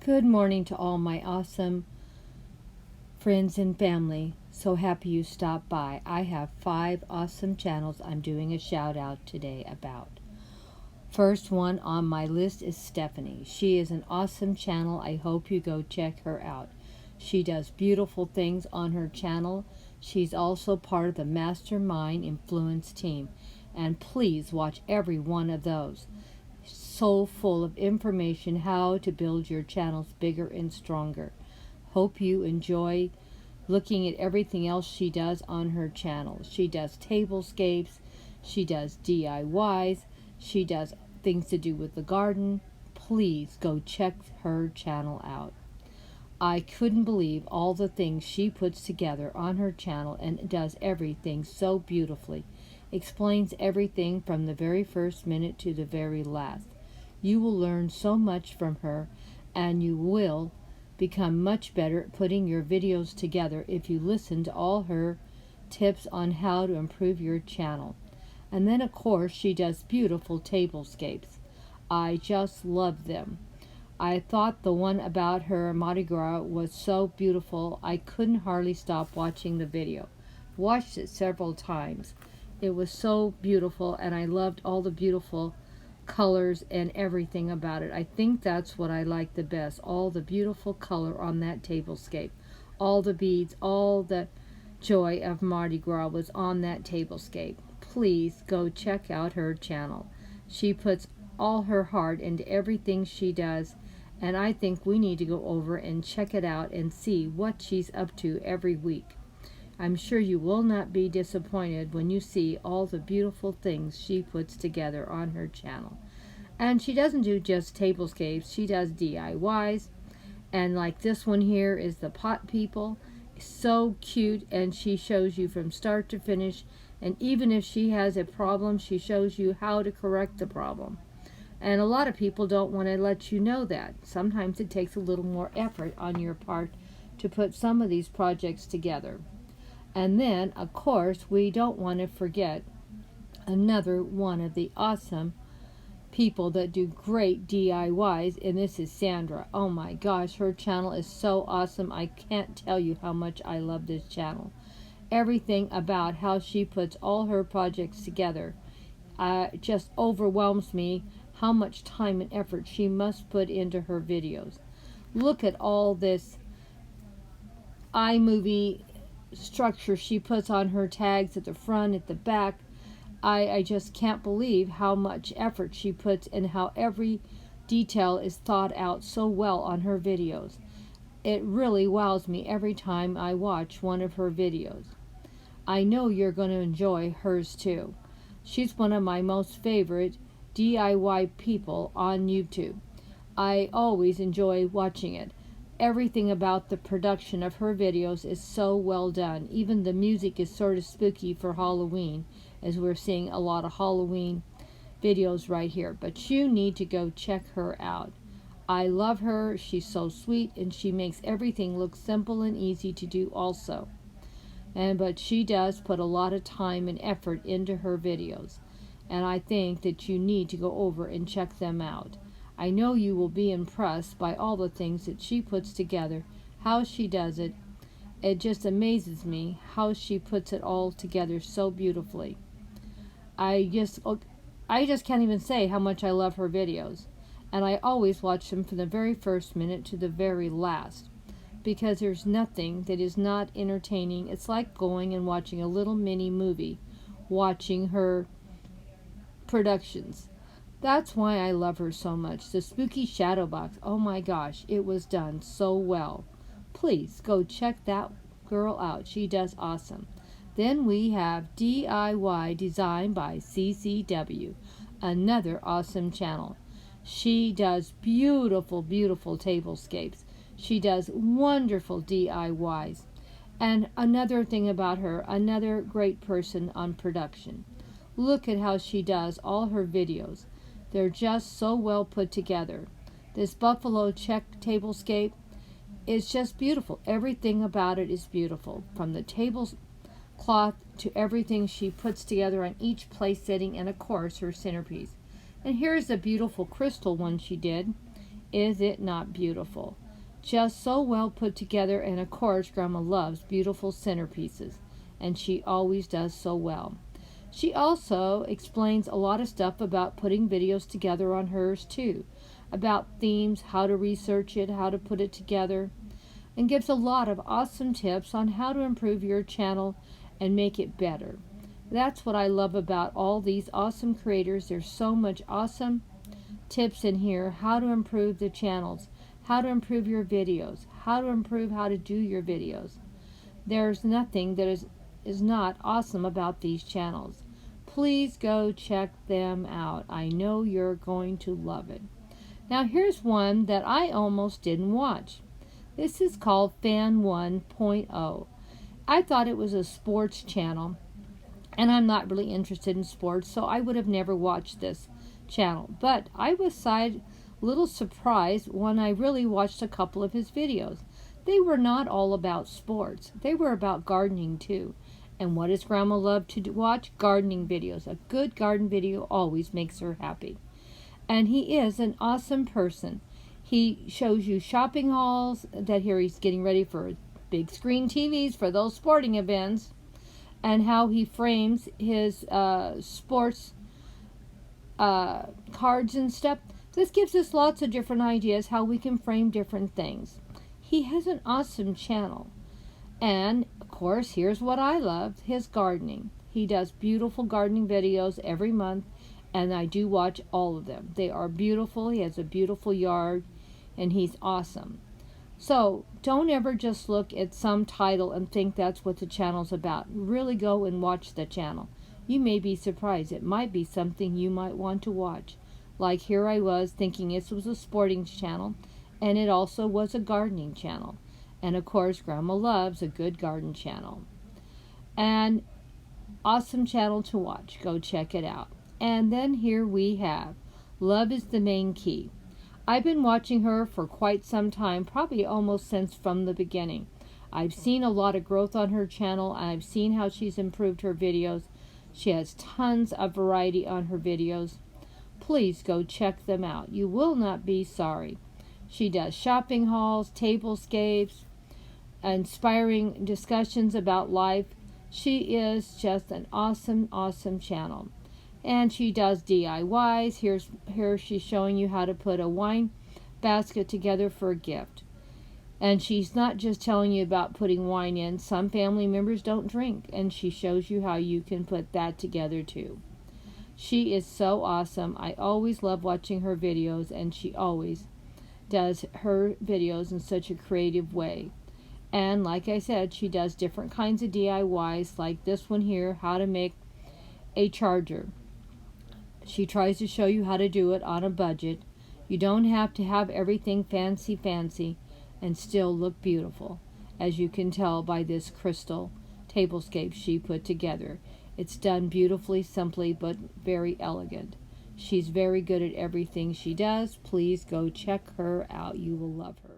Good morning to all my awesome friends and family. So happy you stopped by. I have 5 awesome channels I'm doing a shout out today about. First one on my list is Stephanie. She is an awesome channel. I hope you go check her out. She does beautiful things on her channel. She's also part of the Mastermind Influence team. And please watch every one of those. So full of information how to build your channels bigger and stronger. Hope you enjoy looking at everything else she does on her channel. She does tablescapes, she does DIYs, she does things to do with the garden. Please go check her channel out. I couldn't believe all the things she puts together on her channel and does everything so beautifully. Explains everything from the very first minute to the very last. You will learn so much from her, and you will become much better at putting your videos together if you listen to all her tips on how to improve your channel. And then of course she does beautiful tablescapes. I just love them. I thought the one about her Mardi Gras was so beautiful I couldn't hardly stop watching the video. Watched it several times. It was so beautiful and I loved all the beautiful colors and everything about it. I think that's what I like the best. All the beautiful color on that tablescape. All the beads, all the joy of Mardi Gras was on that tablescape. Please go check out her channel. She puts all her heart into everything she does, and I think we need to go over and check it out and see what she's up to every week. I'm sure you will not be disappointed when you see all the beautiful things she puts together on her channel. And she doesn't do just tablescapes, she does DIYs. And like this one here is the pot people. So cute, and she shows you from start to finish. And even if she has a problem, she shows you how to correct the problem. And a lot of people don't want to let you know that. Sometimes it takes a little more effort on your part to put some of these projects together. And then, of course, we don't want to forget another one of the awesome people that do great DIYs, and this is Sandra. Oh my gosh, her channel is so awesome. I can't tell you how much I love this channel. Everything about how she puts all her projects together just overwhelms me how much time and effort she must put into her videos. Look at all this iMovie structure she puts on her tags at the front, at the back. I just can't believe how much effort she puts and how every detail is thought out so well on her videos. It really wows me every time I watch one of her videos. I know you're going to enjoy hers too. She's one of my most favorite DIY people on YouTube. I always enjoy watching it. Everything about the production of her videos is so well done. Even the music is sort of spooky for Halloween, as we're seeing a lot of Halloween videos right here. But you need to go check her out. I love her. She's so sweet, and she makes everything look simple and easy to do also. But she does put a lot of time and effort into her videos. And I think that you need to go over and check them out. I know you will be impressed by all the things that she puts together, how she does it. It just amazes me how she puts it all together so beautifully. I just can't even say how much I love her videos. And I always watch them from the very first minute to the very last, because there's nothing that is not entertaining. It's like going and watching a little mini movie, watching her productions. That's why I love her so much. The Spooky Shadow Box, oh my gosh, it was done so well. Please go check that girl out. She does awesome. Then we have DIY Design by CCW, another awesome channel. She does beautiful, beautiful tablescapes. She does wonderful DIYs. And another thing about her, another great person on production. Look at how she does all her videos. They're just so well put together. This buffalo check tablescape is just beautiful. Everything about it is beautiful. From the tablecloth to everything she puts together on each place setting, and of course her centerpiece. And here's a beautiful crystal one she did. Is it not beautiful? Just so well put together, and of course, Grandma loves beautiful centerpieces, and she always does so well. She also explains a lot of stuff about putting videos together on hers too, about themes, how to research it, how to put it together, and gives a lot of awesome tips on how to improve your channel and make it better. That's what I love about all these awesome creators. There's so much awesome tips in here, how to improve the channels, how to improve your videos, how to improve how to do your videos. There's nothing that is not awesome about these channels. Please go check them out. I know you're going to love it. Now here's one that I almost didn't watch. This is called Fan 1.0. I thought it was a sports channel, and I'm not really interested in sports, so I would have never watched this channel. But I was a little surprised when I really watched a couple of his videos. They were not all about sports. They were about gardening too. And what does Grandma love to watch? Gardening videos. A good garden video always makes her happy. And he is an awesome person. He shows you shopping hauls, that here he's getting ready for big screen TVs for those sporting events, and how he frames his sports cards and stuff. This gives us lots of different ideas how we can frame different things. He has an awesome channel. And, of course, here's what I love, his gardening. He does beautiful gardening videos every month, and I do watch all of them. They are beautiful. He has a beautiful yard, and he's awesome. So don't ever just look at some title and think that's what the channel's about. Really go and watch the channel. You may be surprised. It might be something you might want to watch. Like here I was thinking this was a sporting channel, and it also was a gardening channel. And of course, Grandma loves a good garden channel. And awesome channel to watch. Go check it out. And then here we have Love is the Main Key. I've been watching her for quite some time, probably almost since from the beginning. I've seen a lot of growth on her channel, and I've seen how she's improved her videos. She has tons of variety on her videos. Please go check them out. You will not be sorry. She does shopping hauls, tablescapes, inspiring discussions about life. She is just an awesome, awesome channel. And she does DIYs. Here she's showing you how to put a wine basket together for a gift. And she's not just telling you about putting wine in. Some family members don't drink, and she shows you how you can put that together too. She is so awesome. I always love watching her videos, and she always does her videos in such a creative way. And like I said, she does different kinds of DIYs, like this one here, how to make a charger. She tries to show you how to do it on a budget. You don't have to have everything fancy and still look beautiful, as you can tell by this crystal tablescape she put together. It's done beautifully, simply, but very elegant. She's very good at everything she does. Please go check her out. You will love her.